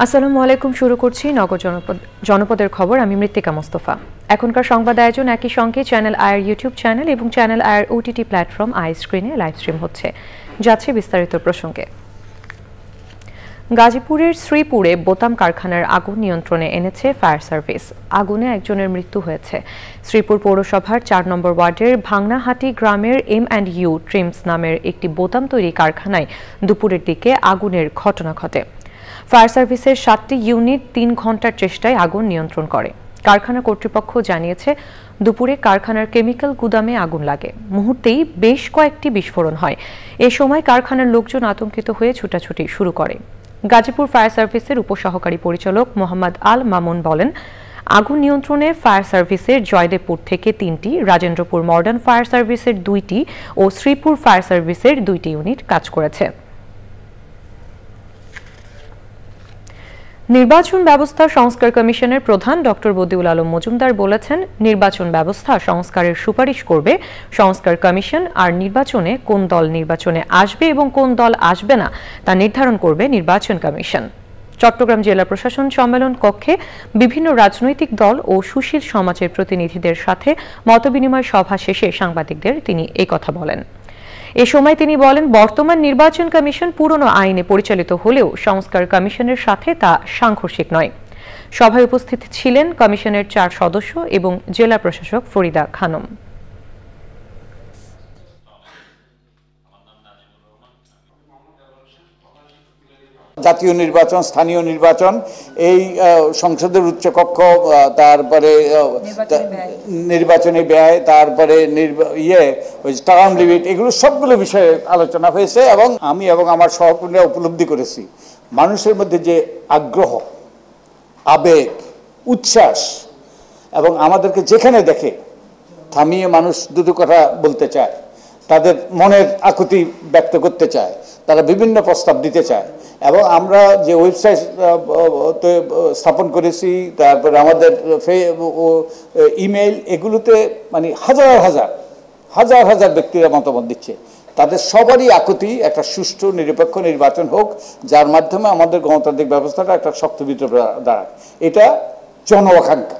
আসসালামু আলাইকুম। শুরু করছি নগর জনপদের খবর। আমি মৃত্তিকা মোস্তফা। এখনকার সংবাদ আয়োজন একই সঙ্গে চ্যানেল আয়ের ইউটিউব চ্যানেল এবং চ্যানেল আয়ের ওটিটি প্ল্যাটফর্ম আই স্ক্রিনে লাইভ স্ট্রিম হচ্ছে। যাচ্ছে বিস্তারিত প্রসঙ্গে। গাজীপুরের শ্রীপুরে বোতাম কারখানার আগুন নিয়ন্ত্রণে এনেছে ফায়ার সার্ভিস। আগুনে একজনের মৃত্যু হয়েছে। শ্রীপুর পৌরসভার ৪ নম্বর ওয়ার্ডের ভাংনাহাটি গ্রামের M&U ট্রিমস নামের একটি বোতাম তৈরি কারখানায় দুপুরের দিকে আগুনের ঘটনা ঘটে। ফায়ার সার্ভিসের 7টি ইউনিট 3 ঘন্টার চেষ্টায় আগুন নিয়ন্ত্রণ করে। কারখানা কর্তৃপক্ষ জানিয়েছে, দুপুরে কারখানার কেমিক্যাল গুদামে আগুন লাগে। মুহূর্তেই বেশ কয়েকটি বিস্ফোরণ হয়। এ সময় কারখানার লোকজন আতঙ্কিত হয়ে ছুটাছুটি শুরু করে। গাজীপুর ফায়ার সার্ভিসের উপসহকারী পরিচালক মোহাম্মদ আল মামুন বলেন, আগুন নিয়ন্ত্রণে ফায়ার সার্ভিসের জয়দেবপুর থেকে 3টি, রাজেন্দ্রপুর মডার্ন ফায়ার সার্ভিসের 2টি ও শ্রীপুর ফায়ার সার্ভিসের 2টি ইউনিট কাজ করেছে। নির্বাচন ব্যবস্থা সংস্কার কমিশনের প্রধান ডক্টর বদিউল আলম মজুমদার বলেছেন, নির্বাচন ব্যবস্থা সংস্কারের সুপারিশ করবে সংস্কার কমিশন, আর নির্বাচনে কোন দল নির্বাচনে আসবে এবং কোন দল আসবে না তা নির্ধারণ করবে নির্বাচন কমিশন। চট্টগ্রাম জেলা প্রশাসন সম্মেলন কক্ষে বিভিন্ন রাজনৈতিক দল ও সুশীল সমাজের প্রতিনিধিদের সাথে মতবিনিময় সভা শেষে সাংবাদিকদের তিনি এই কথা বলেন। এ সময় তিনি বলেন, বর্তমান নির্বাচন কমিশন পুরনো আইনে পরিচালিত হলেও সংস্কার কমিশনের সাথে তা সাংঘর্ষিক নয়। সভায় উপস্থিত ছিলেন কমিশনের 4 সদস্য এবং জেলা প্রশাসক ফরিদা খানম। জাতীয় নির্বাচন, স্থানীয় নির্বাচন, এই সংসদের উচ্চকক্ষ, তারপরে নির্বাচনী ব্যয়, তারপরে টার্ম লিমিট, এগুলো সবগুলো বিষয়ে আলোচনা হয়েছে এবং আমি এবং আমার সহকর্মীরা উপলব্ধি করেছি মানুষের মধ্যে যে আগ্রহ, আবেগ, উচ্ছ্বাস এবং আমাদেরকে যেখানে দেখে থামিয়ে মানুষ দুটো কথা বলতে চায়, তাদের মনের আকুতি ব্যক্ত করতে চায়, তারা বিভিন্ন প্রস্তাব দিতে চায় এবং আমরা যে ওয়েবসাইট স্থাপন করেছি, তারপরে আমাদের ইমেইল, এগুলোতে মানে হাজার হাজার ব্যক্তিরা মতামত দিচ্ছে। তাদের সবারই আকুতি একটা সুষ্ঠু নিরপেক্ষ নির্বাচন হোক, যার মাধ্যমে আমাদের গণতান্ত্রিক ব্যবস্থাটা একটা শক্ত ভিতরে দাঁড়ায়। এটা জন আকাঙ্ক্ষা।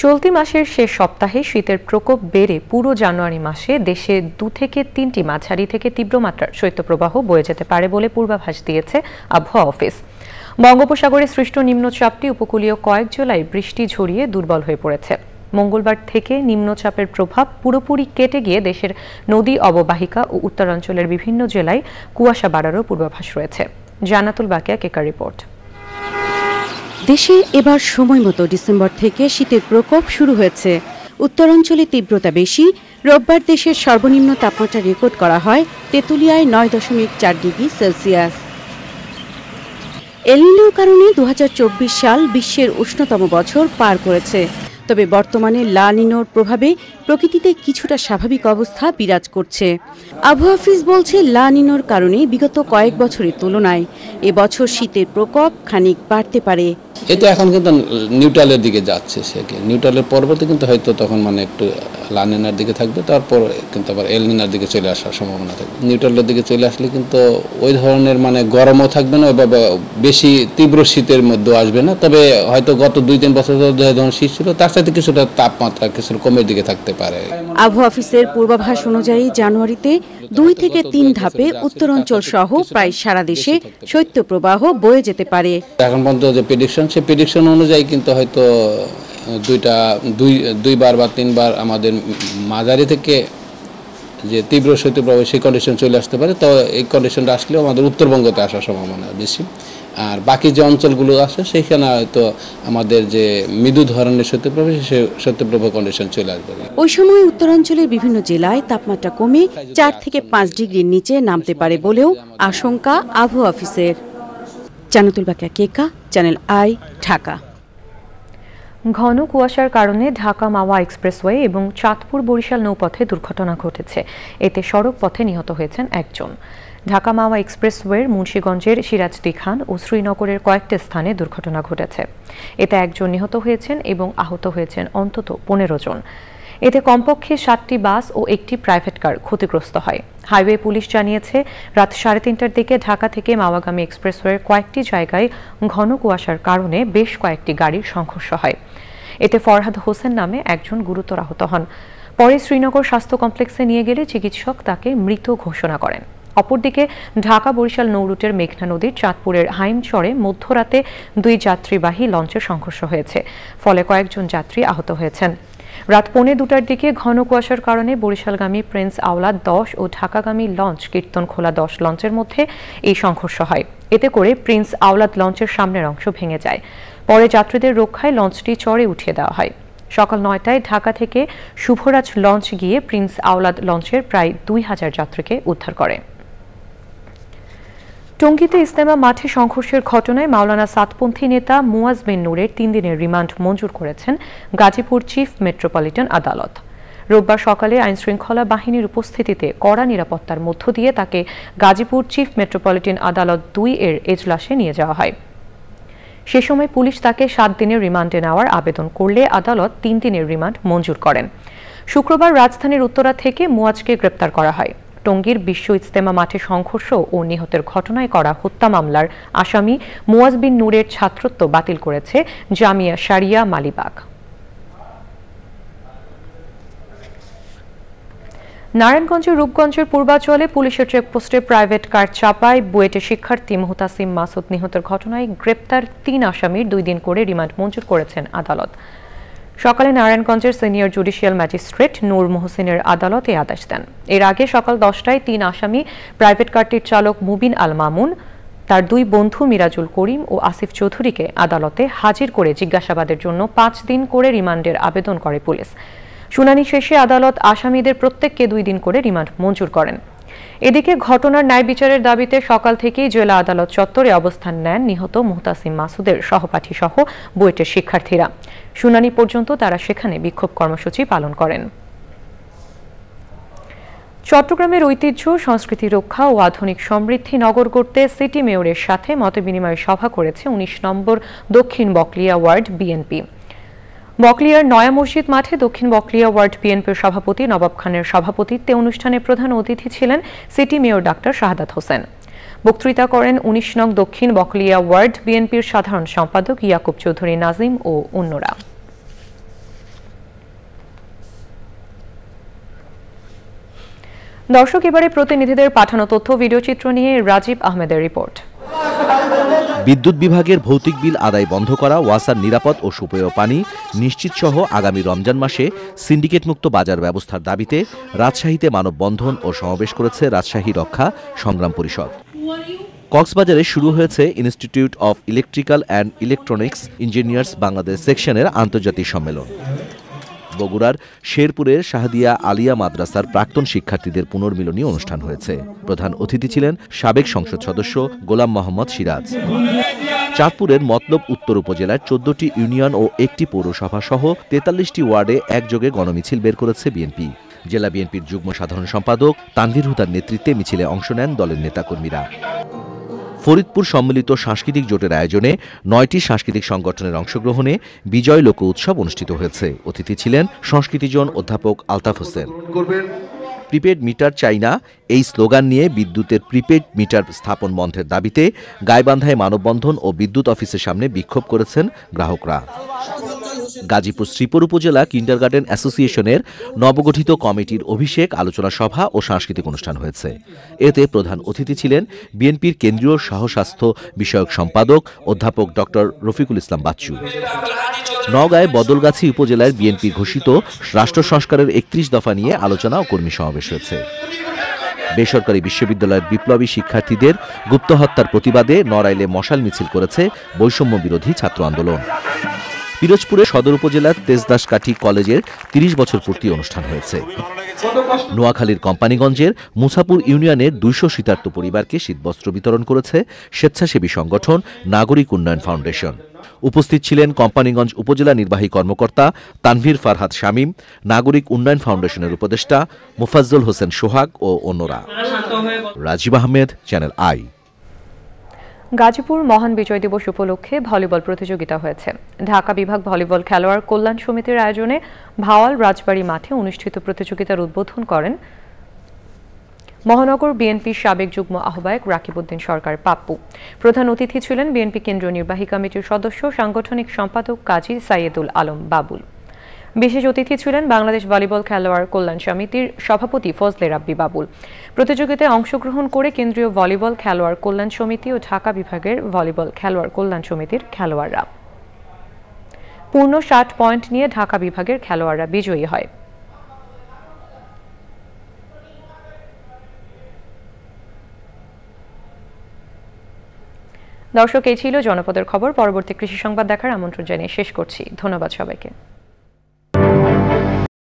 চলতি মাসের শেষ সপ্তাহে শীতের প্রকোপ বেড়ে পুরো জানুয়ারি মাসে দেশে 2 থেকে 3টি মাঝারি থেকে তীব্র মাত্রার শৈত্যপ্রবাহ বয়ে যেতে পারে বলে পূর্বাভাস দিয়েছে আবহাওয়া অফিস। বঙ্গোপসাগরে সৃষ্ট নিম্নচাপটি উপকূলীয় কয়েক জেলায় বৃষ্টি ঝরিয়ে দুর্বল হয়ে পড়েছে। মঙ্গলবার থেকে নিম্নচাপের প্রভাব পুরোপুরি কেটে গিয়ে দেশের নদী অববাহিকা ও উত্তরাঞ্চলের বিভিন্ন জেলায় কুয়াশা বাড়ারও পূর্বাভাস রয়েছে। জান্নাতুল বাকিয়া কেকার রিপোর্ট। দেশে এবার সময়মতো ডিসেম্বর থেকে শীতের প্রকোপ শুরু হয়েছে। উত্তরাঞ্চলে তীব্রতা বেশি। রোববার দেশের সর্বনিম্ন তাপমাত্রা রেকর্ড করা হয় তেঁতুলিয়ায় 9.4 ডিগ্রি সেলসিয়াস। এল নিনোর কারণে 2024 সাল বিশ্বের উষ্ণতম বছর পার করেছে। তবে বর্তমানে লা নিনোর প্রভাবে প্রকৃতিতে কিছুটা স্বাভাবিক অবস্থা বিরাজ করছে। আবহাওয়া অফিস বলছে, লা নিনোর কারণে বিগত কয়েক বছরের তুলনায় এবছর শীতের প্রকোপ খানিক বাড়তে পারে। এটা এখন কিন্তু নিউট্রালের দিকে যাচ্ছে, নিউট্রালের পরবর্তী কিন্তু হয়তো তখন মানে একটু লা নিনার দিকে থাকবে, তারপর কিন্তু আবার এল নিনার দিকে চলে আসার সম্ভাবনা থাকবে। নিউট্রালের দিকে চলে আসলে কিন্তু ওই ধরনের মানে গরমও থাকবে না, ওইভাবে বেশি তীব্র শীতের মধ্যে আসবে না। তবে হয়তো গত 2-3 বছর ধরে যখন শীত ছিল তার সাথে কিছুটা তাপমাত্রা কিছু কমের দিকে থাকতে পারে। আবহাওয়া অফিসের পূর্বাভাস অনুযায়ী জানুয়ারিতে 2 থেকে 3 ধাপে উত্তরাঞ্চল সহ প্রায় সারা দেশে শৈত্যপ্রবাহ বয়ে যেতে পারে। এখন পর্যন্ত যে সেই প্রেডিকশন অনুযায়ী কিন্তু হয়তো দুইবার বা 3বার আমাদের মাঝারি থেকে যে তীব্র শৈত্যপ্রবাহ সেই কন্ডিশন চলে আসতে পারে। তো এই কন্ডিশনটা আসলেও আমাদের উত্তরবঙ্গতে আসার সম্ভাবনা বেশি। আর বাকি যে অঞ্চলগুলো আছে সেখানে হয়তো আমাদের যে মৃদু ধরনের শৈত্যপ্রবাহ, সেই শৈত্যপ্রবাহ কন্ডিশন চলে আসবে। ওই সময় উত্তরাঞ্চলের বিভিন্ন জেলায় তাপমাত্রা কমে 4 থেকে 5 ডিগ্রির নিচে নামতে পারে বলেও আশঙ্কা আবহাওয়া অফিসের। জান্নাতুল বাকিয়া কেকা, চ্যানেল আই, ঢাকা। ঘন কুয়াশার কারণে ঢাকা মাওয়া এক্সপ্রেসওয়ে এবং চাঁদপুর বরিশাল নৌপথে দুর্ঘটনা ঘটেছে। এতে সড়ক পথে নিহত হয়েছেন একজন। ঢাকা মাওয়া এক্সপ্রেসওয়ের মুন্সিগঞ্জের সিরাজদি খান ও শ্রীনগরের কয়েকটি স্থানে দুর্ঘটনা ঘটেছে। এতে একজন নিহত হয়েছেন এবং আহত হয়েছেন অন্তত 15 জন। এতে কমপক্ষে 7টি বাস ও একটি প্রাইভেট কার ক্ষতিগ্রস্ত হয়। হাইওয়ে পুলিশ জানিয়েছে, রাত 3:30টার দিকে ঢাকা থেকে মাওয়াগামী এক্সপ্রেসওয়ের কয়েকটি জায়গায় ঘন কুয়াশার কারণে বেশ কয়েকটি গাড়ির সংঘর্ষ হয়। এতে ফরহাদ হোসেন নামে একজন গুরুতর আহত হন। পরে শ্রীনগর স্বাস্থ্য কমপ্লেক্সে নিয়ে গেলে চিকিৎসক তাকে মৃত ঘোষণা করেন। অপরদিকে ঢাকা বরিশাল নৌরুটের মেঘনা নদীর চাঁদপুরের হাইমচরে মধ্যরাতে 2 যাত্রীবাহী লঞ্চের সংঘর্ষ হয়েছে, ফলে কয়েকজন যাত্রী আহত হয়েছেন। রাত 1:45টার দিকে ঘন কুয়াশার কারণে বরিশালগামী প্রিন্স আওলাদ 10 ও ঢাকাগামী লঞ্চ কীর্তনখোলা 10 লঞ্চের মধ্যে এই সংঘর্ষ হয়। এতে করে প্রিন্স আওলাদ লঞ্চের সামনের অংশ ভেঙে যায়। পরে যাত্রীদের রক্ষায় লঞ্চটি চরে উঠিয়ে দেওয়া হয়। সকাল 9টায় ঢাকা থেকে শুভরাজ লঞ্চ গিয়ে প্রিন্স আওলাদ লঞ্চের প্রায় 2000 যাত্রীকে উদ্ধার করে। টঙ্গীতে ইস্তেমা মাঠে সংঘর্ষের ঘটনায় মাওলানা সাতপন্থী নেতা মুয়াজ বিন নূরের 3 দিনের রিমান্ড মঞ্জুর করেছেন গাজীপুর চিফ মেট্রোপলিটন আদালত। রোববার সকালে আইনশৃঙ্খলা বাহিনীর উপস্থিতিতে কড়া নিরাপত্তার মধ্য দিয়ে তাকে গাজীপুর চিফ মেট্রোপলিটন আদালত 2 এর এজলাসে নিয়ে যাওয়া হয়। সে সময় পুলিশ তাকে 7 দিনের রিমান্ডে নেওয়ার আবেদন করলে আদালত 3 দিনের রিমান্ড মঞ্জুর করেন। শুক্রবার রাজধানীর উত্তরা থেকে মুয়াজকে গ্রেপ্তার করা হয়। টঙ্গীর বিশ্ব ইজতেমা মাঠে সংঘর্ষ ও নিহতের ঘটনায় করা হত্যা মামলার আসামি মুয়াজ বিন নূরের ছাত্রত্ব বাতিল করেছে জামিয়া শারিয়া মালিবাগ। নারায়ণগঞ্জের রূপগঞ্জের পূর্বাচলে পুলিশের চেকপোস্টে প্রাইভেট কার চাপায় বুয়েটের শিক্ষার্থী মুহতাসিম মাসুদ নিহতের ঘটনায় গ্রেপ্তার 3 আসামির 2 দিন করে রিমান্ড মঞ্জুর করেছেন আদালত। সকালে নারায়ণগঞ্জের সিনিয়র জুডিশিয়াল ম্যাজিস্ট্রেট নূর মোহসিনের আদালতে আদেশ দেন। এর আগে সকাল 10টায় 3 আসামি প্রাইভেট কারটির চালক মুবিন আল মামুন, তার 2 বন্ধু মিরাজুল করিম ও আসিফ চৌধুরীকে আদালতে হাজির করে জিজ্ঞাসাবাদের জন্য 5 দিন করে রিমান্ডের আবেদন করে পুলিশ। শুনানি শেষে আদালত আসামিদের প্রত্যেককে 2 দিন করে রিমান্ড মঞ্জুর করেন। এদিকে ঘটনার ন্যায় বিচারের দাবিতে সকাল থেকেই জেলা আদালত চত্বরে অবস্থান নেন নিহত মুহতাসিম মাসুদের সহপাঠী সহ বুয়েটের শিক্ষার্থীরা। শুনানি পর্যন্ত তারা সেখানে বিক্ষোভ কর্মসূচি পালন করেন। চট্টগ্রামের ঐতিহ্য, সংস্কৃতি রক্ষা ও আধুনিক সমৃদ্ধি নগর গড়তে সিটি মেয়রের সাথে মতবিনিময় সভা করেছে 19 নম্বর দক্ষিণ বকলিয়া ওয়ার্ড বিএনপি। বকলিয়ার নয়া মসজিদ মাঠে দক্ষিণ বকলিয়া ওয়ার্ড বিএনপির সভাপতি নবাব খানের সভাপতিত্বে অনুষ্ঠানে প্রধান অতিথি ছিলেন city mayor doctor Shahadat Hossain. বক্তৃতা করেন 19 নং দক্ষিণ বকলিয়া ওয়ার্ড বিএনপির সাধারণ সম্পাদক ইয়াকুব চৌধুরী নাজিম ও অন্যরা। দর্শক, এবারে প্রতিনিধিদের পাঠানো তথ্য ভিডিওচিত্র নিয়ে রাজীব আহমেদের রিপোর্ট। বিদ্যুৎ বিভাগের ভৌতিক বিল আদায় বন্ধ করা, ওয়াসার নিরাপদ ও সুপেয় পানি নিশ্চিত সহ আগামী রমজান মাসে সিন্ডিকেট মুক্ত বাজার ব্যবস্থার দাবিতে রাজশাহীতে মানববন্ধন ও সমাবেশ করেছে রাজশাহী রক্ষা সংগ্রাম পরিষদ। কক্সবাজারে শুরু হয়েছে institute of electrical and electronics engineers Bangladesh সেকশনের আন্তর্জাতিক সম্মেলন। বগুড়ার শেরপুরের শাহদিয়া আলিয়া মাদ্রাসার প্রাক্তন শিক্ষার্থীদের পুনর্মিলনী অনুষ্ঠান হয়েছে। প্রধান অতিথি ছিলেন সাবেক সংসদ সদস্য গোলাম মোহাম্মদ সিরাজ। চাঁদপুরের মতলব উত্তর উপজেলার 14টি ইউনিয়ন ও 1টি পৌরসভা সহ 43টি ওয়ার্ডে একযোগে গণমিছিল বের করেছে বিএনপি। জেলা বিএনপির যুগ্ম সাধারণ সম্পাদক তানভীর হুদার নেতৃত্বে মিছিলে অংশ নেন দলের নেতাকর্মীরা। ফরিদপুর সম্মিলিত সাংস্কৃতিক জোটের আয়োজনে 9টি সাংস্কৃতিক সংগঠনের অংশগ্রহণে বিজয় লোক উৎসব অনুষ্ঠিত হয়েছে। অতিথি ছিলেন সংস্কৃতিজন অধ্যাপক আলতাফ হোসেন। প্রিপেড মিটার চাই না, এই স্লোগান নিয়ে বিদ্যুতের প্রিপেড মিটার স্থাপন বন্ধের দাবিতে গাইবান্ধায় মানববন্ধন ও বিদ্যুৎ অফিসের সামনে বিক্ষোভ করেছেন গ্রাহকরা। গাজীপুর শ্রীপুর উপজেলা কিন্ডারগার্টেন অ্যাসোসিয়েশনের নবগঠিত কমিটির অভিষেক আলোচনা সভা ও সাংস্কৃতিক অনুষ্ঠান হয়েছে। এতে প্রধান অতিথি ছিলেন বিএনপির কেন্দ্রীয় সহস্বাস্থ্য বিষয়ক সম্পাদক অধ্যাপক ডক্টর রফিকুল ইসলাম বাচ্চু। নওগাঁয় বদলগাছি উপজেলার বিএনপি ঘোষিত রাষ্ট্র সংস্কারের 31 দফা নিয়ে আলোচনা ও কর্মী সমাবেশ হয়েছে। বেসরকারি বিশ্ববিদ্যালয়ের বিপ্লবী শিক্ষার্থীদের গুপ্ত হত্যার প্রতিবাদে নড়াইলে মশাল মিছিল করেছে বৈষম্য বিরোধী ছাত্র আন্দোলন। পিরোজপুরের সদর উপজেলার তেজদাসকাঠি কলেজের 30 বছর পূর্তি অনুষ্ঠান হয়েছে। নোয়াখালীর কোম্পানিগঞ্জের মুসাপুর ইউনিয়নের 200 শীতার্থ পরিবারকে শীতবস্ত্র বিতরণ করেছে স্বেচ্ছাসেবী সংগঠন নাগরিক উন্নয়ন ফাউন্ডেশন। উপস্থিত ছিলেন কোম্পানিগঞ্জ উপজেলা নির্বাহী কর্মকর্তা তানভীর ফারহাদ শামীম, নাগরিক উন্নয়ন ফাউন্ডেশনের উপদেষ্টা মোফাজ্জল হোসেন সোহাগ ও অন্যরা। Rajib Ahmed, channel I. গাজীপুর মহান বিজয় দিবস উপলক্ষে ভলিবল প্রতিযোগিতা হয়েছে। ঢাকা বিভাগ ভলিবল খেলোয়াড় কল্যাণ সমিতির আয়োজনে ভাওয়াল রাজবাড়ী মাঠে অনুষ্ঠিত প্রতিযোগিতার উদ্বোধন করেন মহানগর বিএনপির সাবেক যুগ্ম আহ্বায়ক রাকিবউদ্দিন সরকার পাপ্পু। প্রধান অতিথি ছিলেন বিএনপি কেন্দ্রীয় নির্বাহী কমিটির সদস্য সাংগঠনিক সম্পাদক কাজী সাইয়েদুল আলম বাবুল। বিশেষ অতিথি ছিলেন বাংলাদেশ ভলিবল খেলোয়াড় কল্যাণ সমিতির সভাপতি ফজলে রাব্বি বাবুল। প্রতিযোগিতায় অংশগ্রহণ করে কেন্দ্রীয় ভলিবল খেলোয়াড় কল্যাণ সমিতি ও ঢাকা বিভাগের ভলিবল খেলোয়াড় কল্যাণ সমিতির খেলোয়াড়রা পূর্ণ 60 পয়েন্ট নিয়ে ঢাকা বিভাগের খেলোয়াড়রা বিজয়ী হয়। দর্শক, এই ছিল জনপদের খবর। পরবর্তী কৃষি সংবাদ দেখার আমন্ত্রণ জানিয়ে শেষ করছি। ধন্যবাদ সবাইকে।